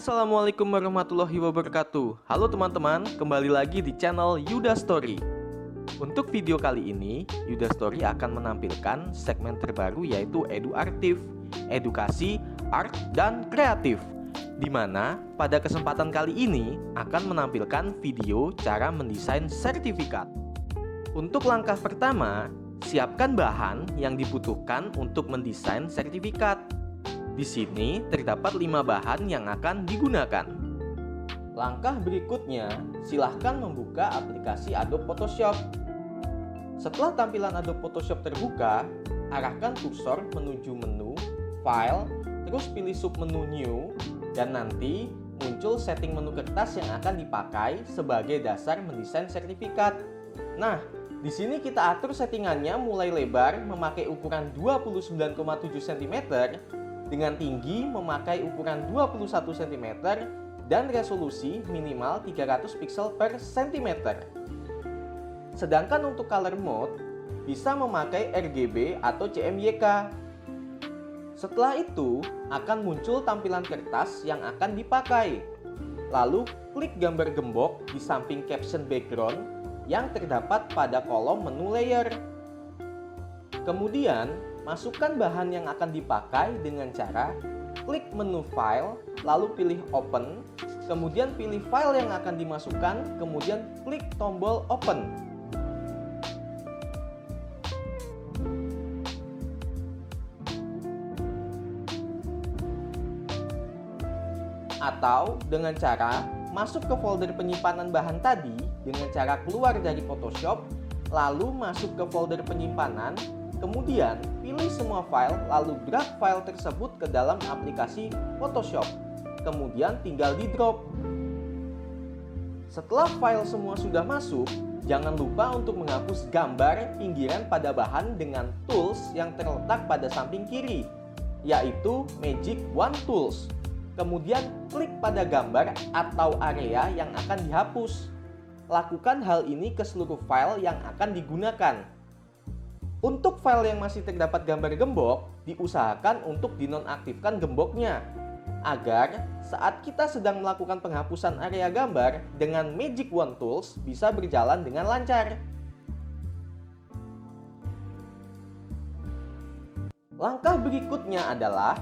Assalamualaikum warahmatullahi wabarakatuh. Halo teman-teman, kembali lagi di channel Yuda Story. Untuk video kali ini, Yuda Story akan menampilkan segmen terbaru yaitu eduartif, edukasi, art, dan kreatif. Di mana pada kesempatan kali ini akan menampilkan video cara mendesain sertifikat. Untuk langkah pertama, siapkan bahan yang dibutuhkan untuk mendesain sertifikat. Di sini terdapat 5 bahan yang akan digunakan. Langkah berikutnya, silahkan membuka aplikasi Adobe Photoshop. Setelah tampilan Adobe Photoshop terbuka, arahkan kursor menuju menu, File, terus pilih submenu New, dan nanti muncul setting menu kertas yang akan dipakai sebagai dasar mendesain sertifikat. Nah, di sini kita atur settingannya mulai lebar memakai ukuran 29,7 cm, dengan tinggi memakai ukuran 21 cm dan resolusi minimal 300 pixel per cm. Sedangkan untuk color mode bisa memakai RGB atau CMYK. Setelah itu akan muncul tampilan kertas yang akan dipakai. Lalu klik gambar gembok di samping caption background yang terdapat pada kolom menu layer. Kemudian masukkan bahan yang akan dipakai dengan cara klik menu file, lalu pilih open, kemudian pilih file yang akan dimasukkan, kemudian klik tombol open. Atau dengan cara masuk ke folder penyimpanan bahan tadi dengan cara keluar dari Photoshop, lalu masuk ke folder penyimpanan, kemudian pilih semua file lalu drag file tersebut ke dalam aplikasi Photoshop. Kemudian tinggal di drop. Setelah file semua sudah masuk, jangan lupa untuk menghapus gambar pinggiran pada bahan dengan tools yang terletak pada samping kiri, yaitu Magic Wand Tools. Kemudian klik pada gambar atau area yang akan dihapus. Lakukan hal ini ke seluruh file yang akan digunakan. Untuk file yang masih terdapat gambar gembok, diusahakan untuk dinonaktifkan gemboknya, agar saat kita sedang melakukan penghapusan area gambar dengan Magic Wand Tools bisa berjalan dengan lancar. Langkah berikutnya adalah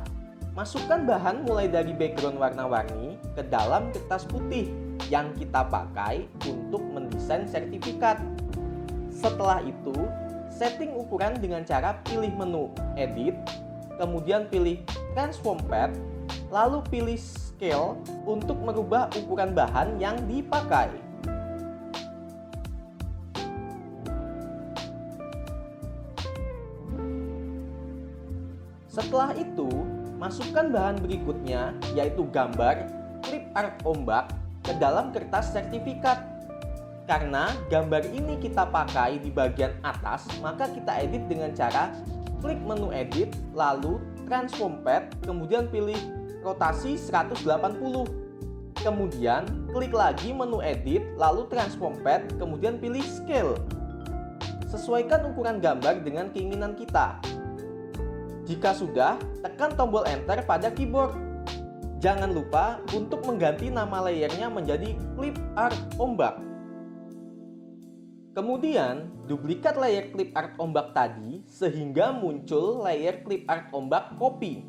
masukkan bahan mulai dari background warna-warni ke dalam kertas putih yang kita pakai untuk mendesain sertifikat. Setelah itu, setting ukuran dengan cara pilih menu Edit, kemudian pilih Transform Pad, lalu pilih Scale untuk merubah ukuran bahan yang dipakai. Setelah itu, masukkan bahan berikutnya yaitu gambar clip art ombak ke dalam kertas sertifikat. Karena gambar ini kita pakai di bagian atas, maka kita edit dengan cara klik menu edit, lalu transform pad, kemudian pilih rotasi 180. Kemudian klik lagi menu edit, lalu transform pad, kemudian pilih scale. Sesuaikan ukuran gambar dengan keinginan kita. Jika sudah, tekan tombol enter pada keyboard. Jangan lupa untuk mengganti nama layernya menjadi clip art ombak. Kemudian, duplikat layer clip art ombak tadi sehingga muncul layer clip art ombak copy.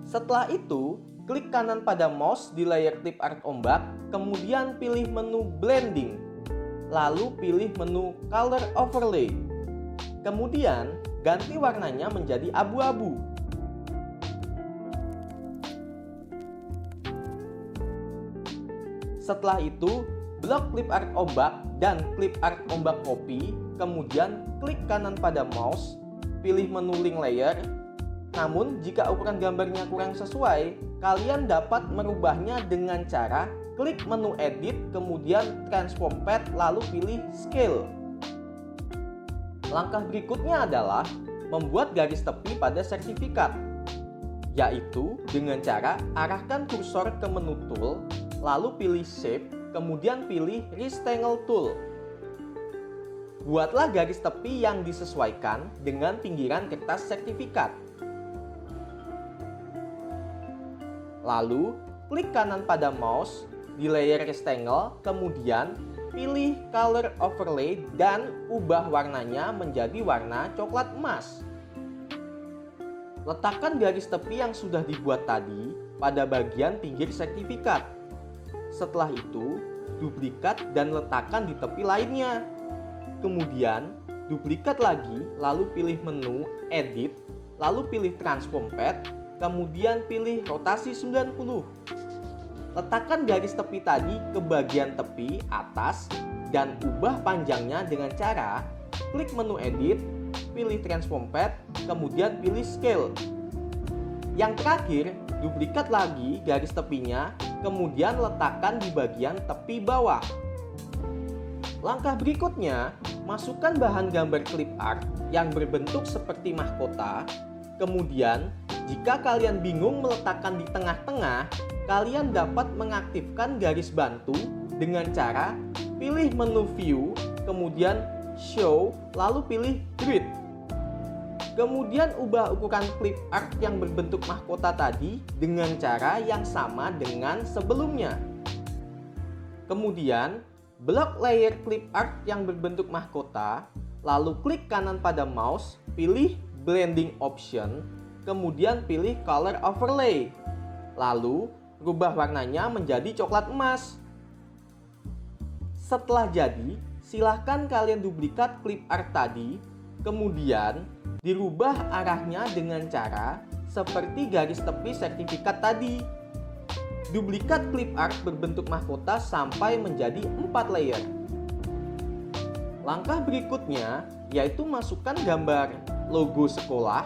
Setelah itu, klik kanan pada mouse di layer clip art ombak, kemudian pilih menu blending, lalu pilih menu color overlay. Kemudian, ganti warnanya menjadi abu-abu. Setelah itu, blok clip art ombak dan clip art ombak copy, kemudian klik kanan pada mouse, pilih menu link layer. Namun jika ukuran gambarnya kurang sesuai, kalian dapat merubahnya dengan cara klik menu edit, kemudian transform pad, lalu pilih scale. Langkah berikutnya adalah membuat garis tepi pada sertifikat, yaitu dengan cara arahkan kursor ke menu tool, lalu pilih shape, kemudian pilih Rectangle Tool. Buatlah garis tepi yang disesuaikan dengan pinggiran kertas sertifikat. Lalu, klik kanan pada mouse di layer rectangle, kemudian pilih color overlay dan ubah warnanya menjadi warna coklat emas. Letakkan garis tepi yang sudah dibuat tadi pada bagian pinggir sertifikat. Setelah itu, duplikat dan letakkan di tepi lainnya. Kemudian, duplikat lagi, lalu pilih menu Edit, lalu pilih Transform Path, kemudian pilih rotasi 90. Letakkan garis tepi tadi ke bagian tepi atas dan ubah panjangnya dengan cara klik menu Edit, pilih Transform Path, kemudian pilih Scale. Yang terakhir, duplikat lagi garis tepinya, kemudian letakkan di bagian tepi bawah. Langkah berikutnya, masukkan bahan gambar clip art yang berbentuk seperti mahkota. Kemudian, jika kalian bingung meletakkan di tengah-tengah, kalian dapat mengaktifkan garis bantu dengan cara pilih menu View, kemudian Show, lalu pilih Grid. Kemudian ubah ukuran clip art yang berbentuk mahkota tadi dengan cara yang sama dengan sebelumnya. Kemudian, blok layer clip art yang berbentuk mahkota, lalu klik kanan pada mouse, pilih Blending Option, kemudian pilih Color Overlay. Lalu, rubah warnanya menjadi coklat emas. Setelah jadi, silahkan kalian duplikat clip art tadi, kemudian dirubah arahnya dengan cara seperti garis tepi sertifikat tadi. Duplikat clip art berbentuk mahkota sampai menjadi 4 layer. Langkah berikutnya yaitu masukkan gambar logo sekolah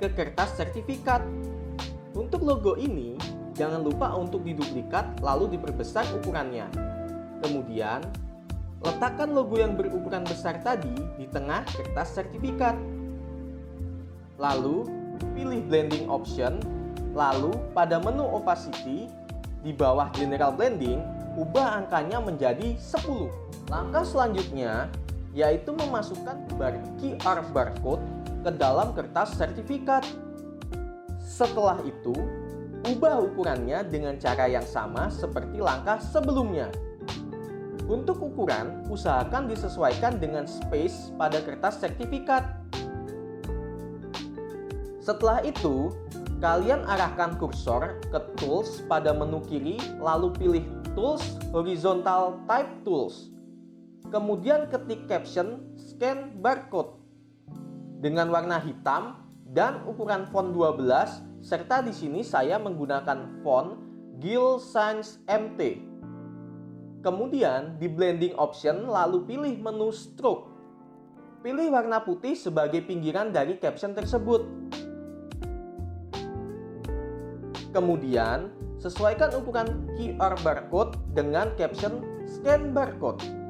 ke kertas sertifikat. Untuk logo ini, jangan lupa untuk diduplikat lalu diperbesar ukurannya. Kemudian, letakkan logo yang berukuran besar tadi di tengah kertas sertifikat. Lalu, pilih Blending Option, lalu pada menu Opacity, di bawah General Blending, ubah angkanya menjadi 10. Langkah selanjutnya yaitu memasukkan bar QR barcode ke dalam kertas sertifikat. Setelah itu, ubah ukurannya dengan cara yang sama seperti langkah sebelumnya. Untuk ukuran, usahakan disesuaikan dengan space pada kertas sertifikat. Setelah itu, kalian arahkan kursor ke Tools pada menu kiri, lalu pilih Tools Horizontal Type Tools. Kemudian ketik caption Scan Barcode dengan warna hitam dan ukuran font 12, serta di sini saya menggunakan font Gill Sans MT. Kemudian di Blending Option lalu pilih menu Stroke. Pilih warna putih sebagai pinggiran dari caption tersebut. Kemudian, sesuaikan ukuran QR barcode dengan caption Scan Barcode.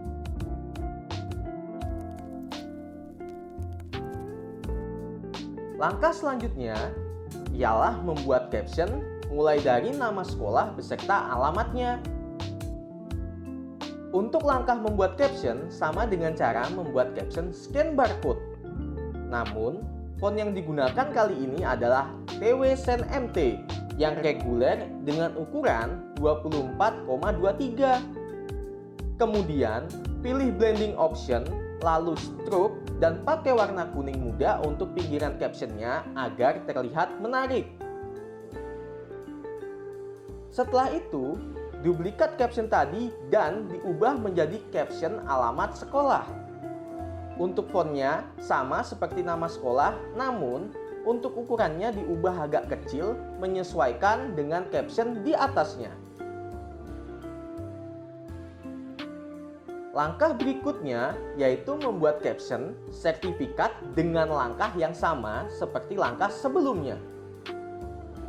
Langkah selanjutnya ialah membuat caption mulai dari nama sekolah beserta alamatnya. Untuk langkah membuat caption sama dengan cara membuat caption Scan Barcode. Namun, font yang digunakan kali ini adalah TW Sen MT yang reguler dengan ukuran 24,23. Kemudian, pilih Blending Option, lalu Stroke, dan pakai warna kuning muda untuk pinggiran captionnya agar terlihat menarik. Setelah itu, duplikat caption tadi dan diubah menjadi caption alamat sekolah. Untuk fontnya sama seperti nama sekolah, namun untuk ukurannya diubah agak kecil menyesuaikan dengan caption di atasnya. Langkah berikutnya yaitu membuat caption sertifikat dengan langkah yang sama seperti langkah sebelumnya.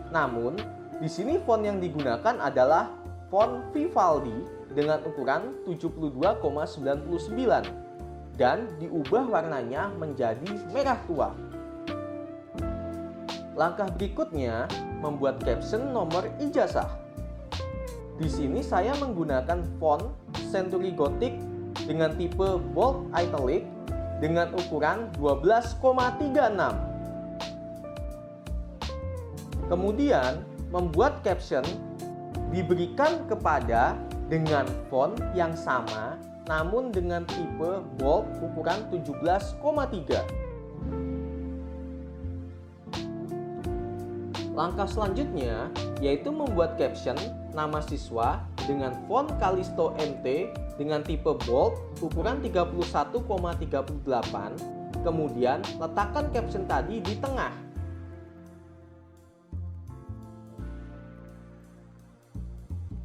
Namun, di sini font yang digunakan adalah font Vivaldi dengan ukuran 72,99 dan diubah warnanya menjadi merah tua. Langkah berikutnya membuat caption nomor ijazah. Di sini saya menggunakan font Century Gothic dengan tipe bold italic dengan ukuran 12,36. Kemudian membuat caption diberikan kepada dengan font yang sama namun dengan tipe bold ukuran 17,3. Langkah selanjutnya yaitu membuat caption nama siswa dengan font Callisto MT dengan tipe bold ukuran 31,38. Kemudian letakkan caption tadi di tengah.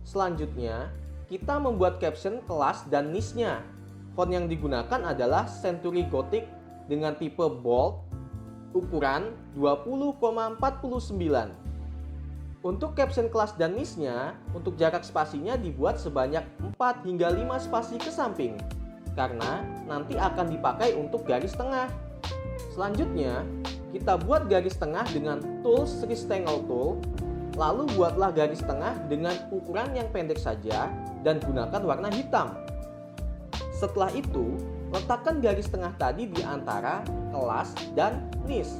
Selanjutnya, kita membuat caption kelas dan niche-nya. Font yang digunakan adalah Century Gothic dengan tipe bold ukuran 20,49. Untuk caption kelas dan niche-nya, untuk jarak spasinya dibuat sebanyak 4 hingga 5 spasi ke samping, karena nanti akan dipakai untuk garis tengah. Selanjutnya, kita buat garis tengah dengan tools Rectangle Tool. Lalu buatlah garis tengah dengan ukuran yang pendek saja dan gunakan warna hitam. Setelah itu, letakkan garis tengah tadi di antara kelas dan niche.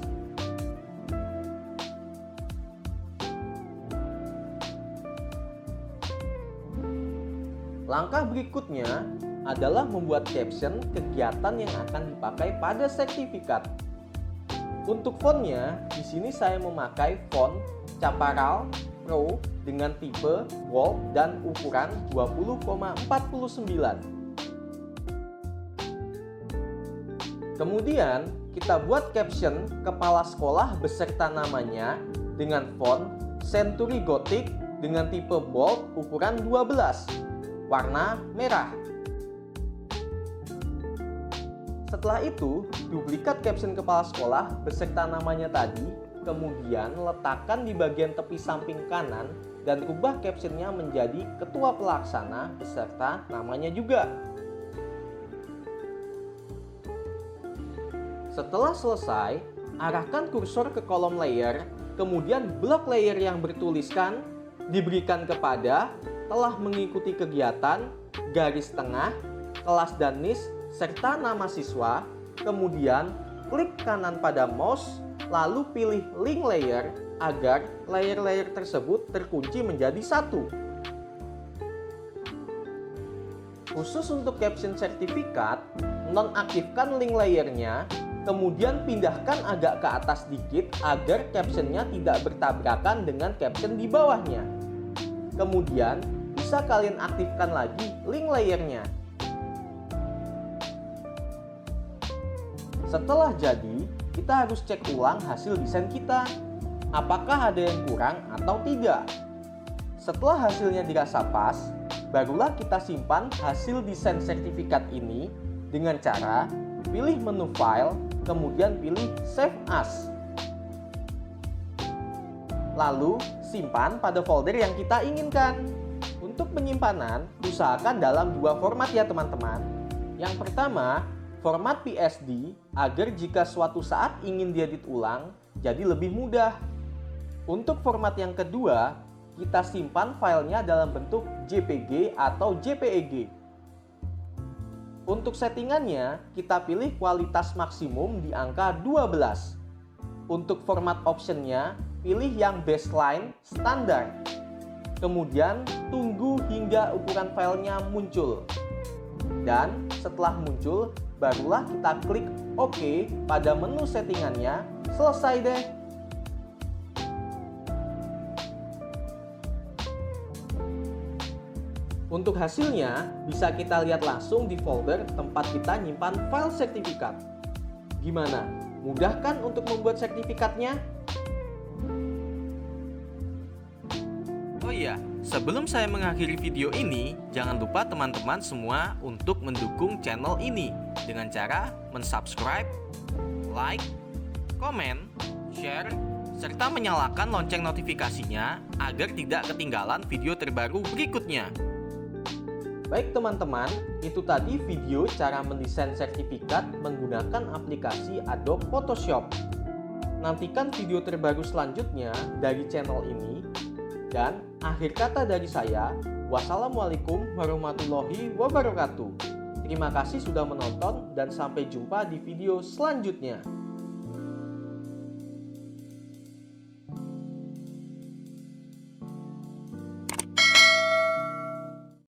Langkah berikutnya adalah membuat caption kegiatan yang akan dipakai pada sertifikat. Untuk fontnya, di sini saya memakai font Chaparral Pro dengan tipe bold dan ukuran 20,49. Kemudian kita buat caption kepala sekolah beserta namanya dengan font Century Gothic dengan tipe bold ukuran 12, warna merah. Setelah itu, duplikat caption kepala sekolah beserta namanya tadi. Kemudian letakkan di bagian tepi samping kanan dan rubah captionnya menjadi ketua pelaksana beserta namanya juga. Setelah selesai, arahkan kursor ke kolom layer, kemudian blok layer yang bertuliskan diberikan kepada telah mengikuti kegiatan, garis tengah, kelas dan niche, serta nama siswa. Kemudian klik kanan pada mouse, lalu pilih link layer agar layer-layer tersebut terkunci menjadi satu. Khusus untuk caption sertifikat, nonaktifkan link layernya, kemudian pindahkan agak ke atas sedikit agar captionnya tidak bertabrakan dengan caption di bawahnya. Kemudian bisa kalian aktifkan lagi link layernya. Setelah jadi, kita harus cek ulang hasil desain kita. Apakah ada yang kurang atau tidak? Setelah hasilnya dirasa pas, barulah kita simpan hasil desain sertifikat ini dengan cara pilih menu file, kemudian pilih Save As. Lalu, simpan pada folder yang kita inginkan. Untuk penyimpanan, usahakan dalam dua format ya teman-teman. Yang pertama, format PSD agar jika suatu saat ingin diedit ulang jadi lebih mudah. Untuk format yang kedua, kita simpan filenya dalam bentuk JPG atau JPEG. Untuk settingannya, kita pilih kualitas maksimum di angka 12. Untuk format optionnya, pilih yang baseline standar. Kemudian tunggu hingga ukuran filenya muncul. Dan setelah muncul, barulah kita klik OK pada menu settingannya. Selesai deh. Untuk hasilnya, bisa kita lihat langsung di folder tempat kita nyimpan file sertifikat. Gimana? Mudah kan untuk membuat sertifikatnya? Oh iya, sebelum saya mengakhiri video ini, jangan lupa teman-teman semua untuk mendukung channel ini dengan cara mensubscribe, like, komen, share, serta menyalakan lonceng notifikasinya agar tidak ketinggalan video terbaru berikutnya. Baik teman-teman, itu tadi video cara mendesain sertifikat menggunakan aplikasi Adobe Photoshop. Nantikan video terbaru selanjutnya dari channel ini. Dan akhir kata dari saya, wassalamualaikum warahmatullahi wabarakatuh. Terima kasih sudah menonton dan sampai jumpa di video selanjutnya.